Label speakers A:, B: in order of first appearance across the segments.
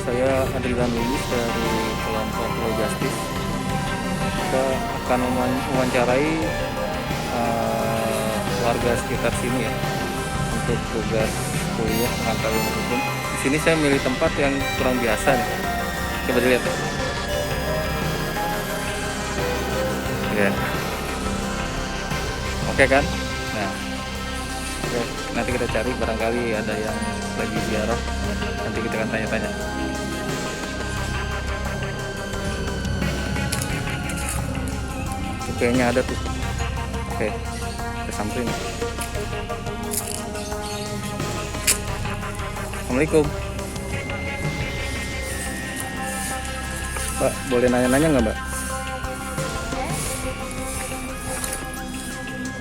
A: Saya Adrian Lubis dari kelompok Pro Justice. Kita akan mewawancarai warga sekitar sini ya untuk tugas kuliah pengetahuan hukum. Di sini saya milih tempat yang kurang biasa nih. Coba dilihat. Ya. Oke kan? Nah, oke. Nanti kita cari, barangkali ada yang lagi ziarah. Nanti kita akan tanya-tanya. Kayaknya ada tuh. Oke, kita samperin. Assalamualaikum. Mbak, boleh nanya-nanya nggak, Mbak?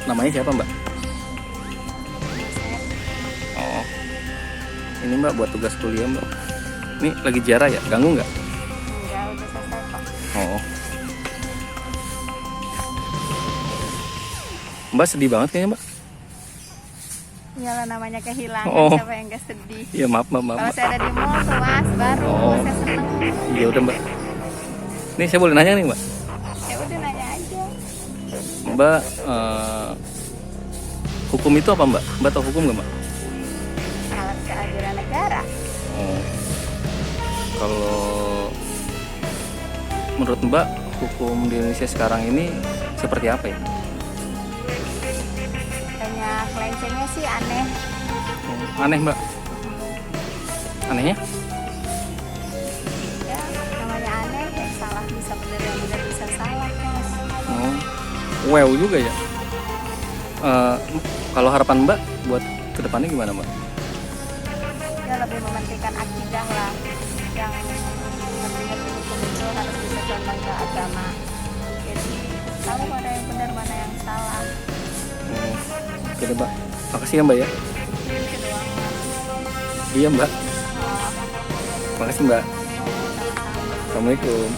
A: Namanya siapa, Mbak? Oh, ini Mbak buat tugas kuliah, Mbak. Ini lagi ziarah ya? Ganggu nggak?
B: Enggak, udah selesai kok.
A: Oh. Mbak sedih banget kayaknya, Mbak.
B: Iyalah namanya kehilangan,
A: Oh.
B: siapa yang gak sedih.
A: Iya, maaf.
B: Kalau
A: Mbak.
B: saya ada di mall tuh mas, baru
A: Oh.
B: saya seneng.
A: Iya udah, Mbak. Nih saya boleh nanya nih, Mbak.
B: Ya udah nanya aja.
A: Mbak, hukum itu apa, Mbak? Mbak tahu hukum nggak, Mbak?
B: Alat keadilan negara.
A: Oh. Kalau menurut Mbak, hukum di Indonesia sekarang ini seperti apa ya?
B: Banyak lencengnya sih aneh.
A: Oh, aneh, Mbak. Anehnya?
B: Ya namanya aneh, yang salah bisa benar, yang benar bisa salah mas.
A: Oh, wow juga ya. Kalau harapan Mbak buat kedepannya gimana, Mbak?
B: Ya lebih mementingkan akidah lah. Yang pentingnya hukum itu harus bisa condong ke agama. Jadi tahu mana yang benar, mana yang salah.
A: Oh, oke deh, Mbak. Makasih ya, Mbak ya.
B: Itu doang mas.
A: Iya, Mbak.
B: Oh,
A: Makasih, Mbak.
B: sama-sama.
A: Assalamualaikum.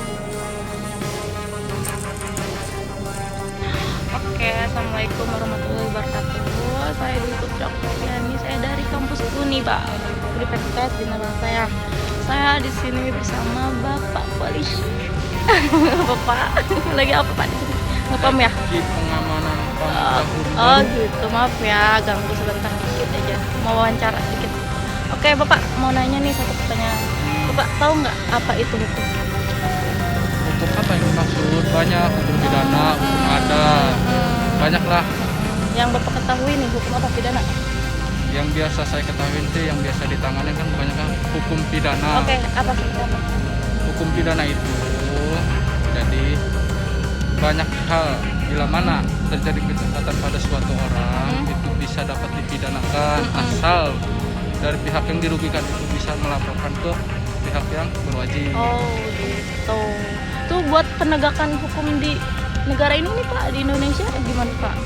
C: Oke, assalamualaikum warahmatullahi wabarakatuh. Saya Dwi Oktaviani, saya dari kampus Uniba, Universitas di nama saya. Saya di sini bersama Bapak Polisi. Bapak, lagi apa Pak di sini? Ngepam ya?
D: Di pengamanan
C: Oh gitu, maaf ya, ganggu sebentar dikit aja. Mau wawancara dikit. Oke, Bapak mau nanya nih satu pertanyaan. Bapak tahu nggak apa itu hukum?
D: Hukum apa yang dimaksud? Banyak hukum pidana, hukum ada, banyaklah.
C: Yang Bapak ketahui nih hukum apa pidana?
D: Yang biasa saya ketahui sih, yang biasa ditangani kan kebanyakan hukum pidana.
C: Oke, apa sih?
D: Hukum pidana itu jadi banyak hal bila mana terjadi kejahatan pada suatu orang itu bisa dapat dipidanakan asal dari pihak yang dirugikan itu bisa melaporkan ke pihak yang berwajib.
C: Oh gitu. Tuh buat penegakan hukum di negara ini nih Pak, di Indonesia gimana Pak?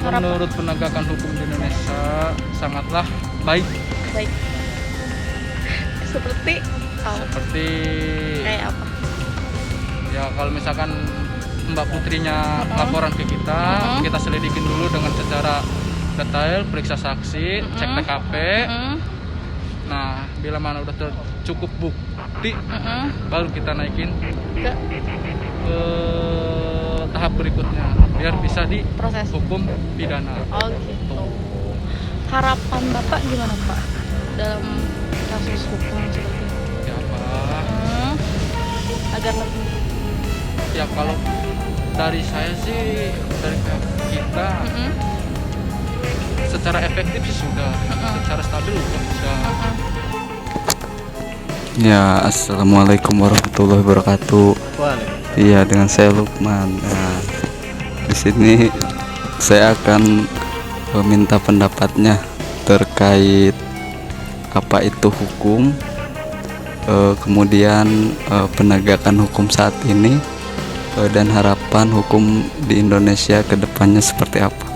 C: Harapan
D: Menurut penegakan hukum di Indonesia sangatlah baik.
C: baik. Seperti
D: Seperti
C: kayak apa?
D: ya kalau misalkan Mbak Putrinya laporan ke kita, kita selidikin dulu dengan secara detail, periksa saksi, cek TKP. Nah, bila mana udah cukup bukti, baru kita naikin
C: Ke
D: ke tahap berikutnya, biar bisa
C: proses.
D: dihukum pidana.
C: Oh gitu. Harapan Bapak gimana Pak dalam kasus hukum seperti ini?
D: Ya apa?
C: Agar lebih
D: Ya kalau dari saya sih, dari pihak kita, secara efektif sih sudah, secara stabil juga sudah.
E: Ya, assalamualaikum warahmatullahi wabarakatuh. Iya, dengan saya Lukman. Nah, di sini saya akan meminta pendapatnya terkait apa itu hukum, kemudian penegakan hukum saat ini, dan harapan hukum di Indonesia ke depannya seperti apa.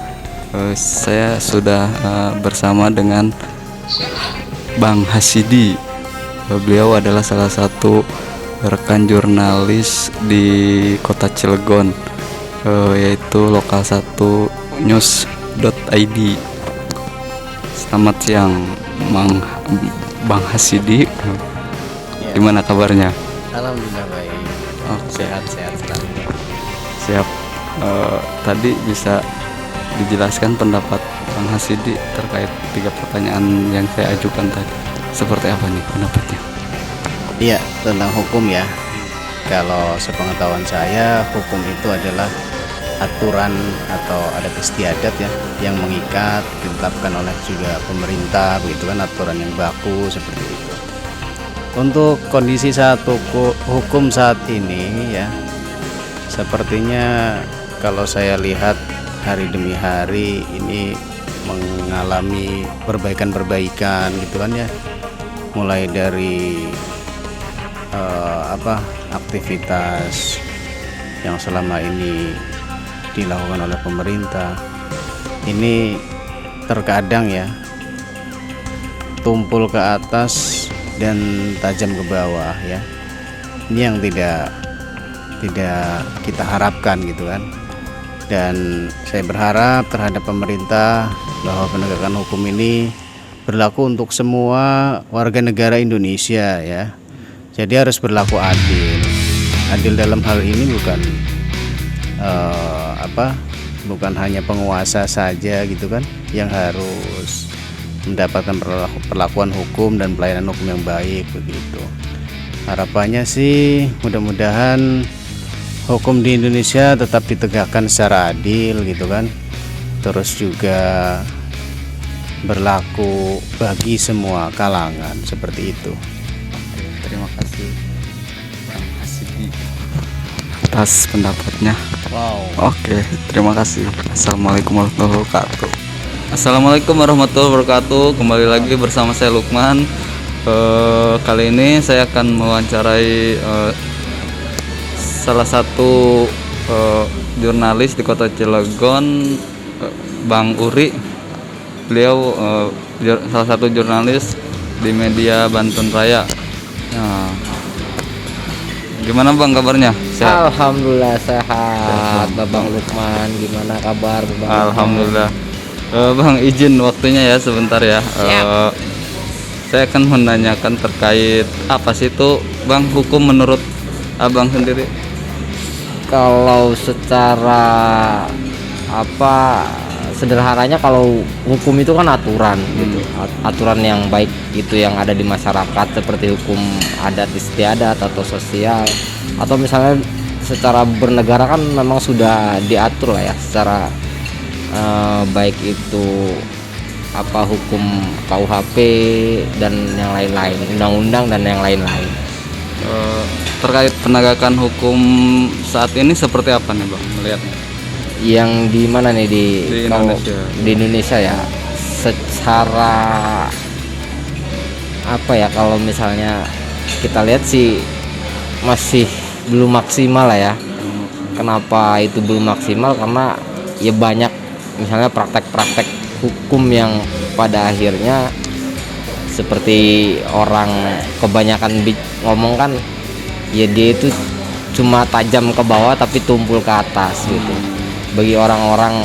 E: Saya sudah bersama dengan Bang Hasidi. Beliau adalah salah satu rekan jurnalis di kota Cilegon, yaitu lokal 1 news.id. Selamat siang Bang Hasidi. Gimana kabarnya?
F: Alhamdulillah baik.
E: Oke,
F: Sehat-sehat selalu.
E: siap. Tadi bisa dijelaskan pendapat Bang Hasidi terkait 3 pertanyaan yang saya ajukan tadi. Seperti apa nih pendapatnya?
F: Iya, tentang hukum ya. Kalau sepengetahuan saya, hukum itu adalah aturan atau adat istiadat ya yang mengikat, ditetapkan oleh juga pemerintah, begitu kan, aturan yang baku seperti itu. Untuk kondisi hukum saat ini ya, sepertinya kalau saya lihat hari demi hari ini mengalami perbaikan-perbaikan gitu kan ya, mulai dari aktivitas yang selama ini dilakukan oleh pemerintah ini terkadang ya tumpul ke atas dan tajam ke bawah ya. Ini yang tidak kita harapkan gitu kan. Dan saya berharap terhadap pemerintah bahwa penegakan hukum ini berlaku untuk semua warga negara Indonesia ya. Jadi harus berlaku adil. Adil dalam hal ini bukan hanya penguasa saja gitu kan yang harus mendapatkan perlakuan hukum dan pelayanan hukum yang baik begitu. Harapannya sih mudah-mudahan hukum di Indonesia tetap ditegakkan secara adil gitu kan. Terus juga berlaku bagi semua kalangan seperti itu.
E: Terima kasih Bang Hasidi atas pendapatnya.
F: Wow.
E: Oke, terima kasih. Assalamualaikum warahmatullahi wabarakatuh. Assalamualaikum warahmatullahi wabarakatuh. Kembali lagi bersama saya Lukman. Kali ini saya akan mewawancarai salah satu jurnalis di Kota Cilegon, Bang Uri. Beliau salah satu jurnalis di media Banten Raya. Nah, gimana Bang kabarnya? Sehat?
G: Alhamdulillah sehat. Babang Lukman, gimana kabar Babang?
E: Alhamdulillah. Bang izin waktunya ya sebentar ya. Saya akan menanyakan terkait apa sih itu Bang hukum menurut Abang sendiri?
G: Kalau secara sederhananya, kalau hukum itu kan aturan gitu. Aturan yang baik itu yang ada di masyarakat, seperti hukum adat istiadat atau sosial, atau misalnya secara bernegara kan memang sudah diatur lah ya secara baik itu hukum KUHP dan yang lain-lain, undang-undang dan yang lain-lain.
E: Terkait penegakan hukum saat ini seperti apa nih Bang melihatnya?
G: Yang di mana nih di
E: Indonesia?
G: Di Indonesia ya, secara kalau misalnya kita lihat sih masih belum maksimal lah ya. Kenapa itu belum maksimal? Karena ya banyak misalnya praktek-praktek hukum yang pada akhirnya seperti orang kebanyakan ngomong kan ya, dia itu cuma tajam ke bawah tapi tumpul ke atas gitu. Bagi orang-orang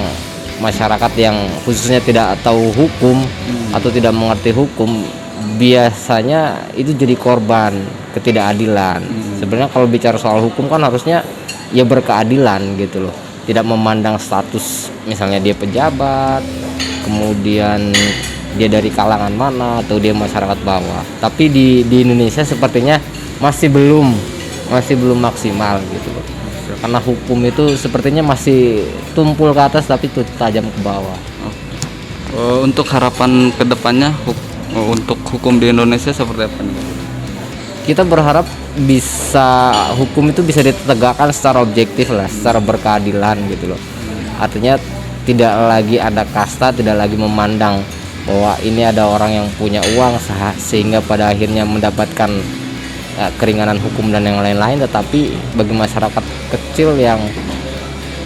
G: masyarakat yang khususnya tidak tahu hukum atau tidak mengerti hukum, biasanya itu jadi korban ketidakadilan. Sebenarnya kalau bicara soal hukum kan harusnya ya berkeadilan gitu loh, tidak memandang status, misalnya dia pejabat, kemudian dia dari kalangan mana atau dia masyarakat bawah. Tapi di Indonesia sepertinya masih belum maksimal gitu loh. Karena hukum itu sepertinya masih tumpul ke atas tapi tajam ke bawah.
E: Untuk harapan kedepannya untuk hukum di Indonesia seperti apa nih?
G: Kita berharap hukum itu bisa ditegakkan secara objektif lah, secara berkeadilan gitu loh. Artinya tidak lagi ada kasta, tidak lagi memandang bahwa ini ada orang yang punya uang sehingga pada akhirnya mendapatkan keringanan hukum dan yang lain-lain, tetapi bagi masyarakat kecil yang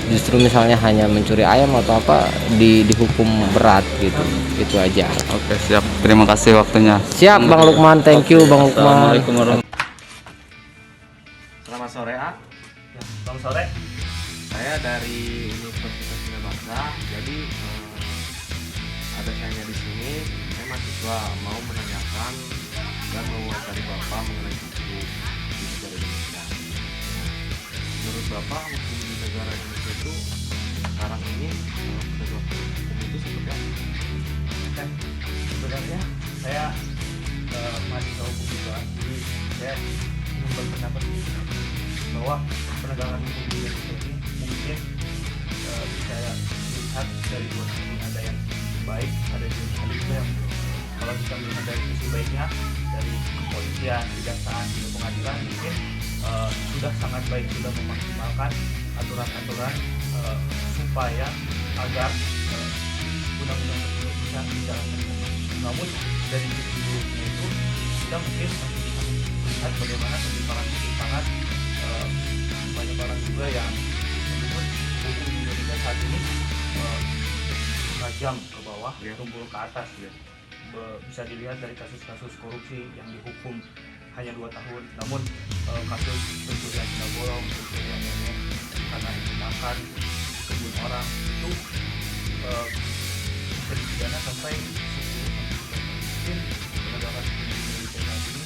G: justru misalnya hanya mencuri ayam atau dihukum berat gitu. Itu aja.
E: Oke, siap. Terima kasih waktunya.
G: Siap Bang Lukman, thank you Bang Lukman.
E: Assalamualaikum warahmatullahi
A: Selamat sore, Bang sore. Saya dari Universitas Indonesia. Jadi ada saya di sini. Saya mahasiswa mau menanyakan dan mewawancari Bapak mengenai hukum.
H: di negara Indonesia. Menurut Bapak, hukum di negara Indonesia itu sekarang ini penegak hukum itu seperti apa?
I: Dan sebenarnya saya mahasiswa hukum juga, jadi saya ingin berpendapat bahwa penegakan hukum di Indonesia ini mungkin saya lihat dari dua sisi, ada yang baik, ada juga yang buruk. Kalau kita melihat dari sisi baiknya, dari kepolisian, kejaksaan, hingga pengadilan, mungkin sudah sangat baik, sudah memaksimalkan aturan-aturan supaya agar undang-undang tersebut bisa dijalankan. Namun dari sisi buruknya itu kita mungkin masih bisa melihat bagaimana ketimpangan banyak orang juga yang menyebut hukum di Indonesia saat ini tajam ke bawah, tumpul ke atas ya. Bisa dilihat dari kasus-kasus korupsi yang dihukum hanya 2 tahun, namun kasus pencurian benda bolong, pencurian nenek karena makan kebun orang itu bisa dipidana sampai 10 tahun. Mungkin penegakan hukum di Indonesia saat ini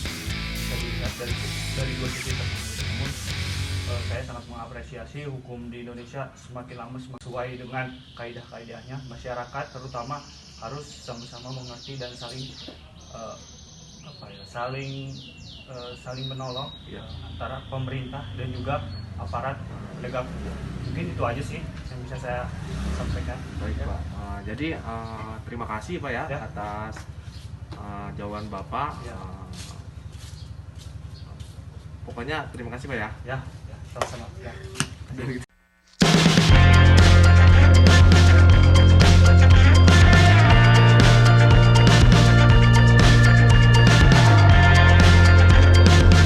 I: bisa dilihat dari dua sisi tersebut. Namun saya sangat mengapresiasi hukum di Indonesia semakin lama semakin sesuai dengan kaidah-kaidahnya. Masyarakat terutama harus sama-sama mengerti dan saling saling menolong antara pemerintah dan juga aparat penegak hukum. Mungkin itu aja sih yang bisa saya sampaikan.
H: Baik Pak, jadi terima kasih Pak ya atas jawaban Bapak. Pokoknya terima kasih Pak ya.
I: Ya, sama-sama. Ya.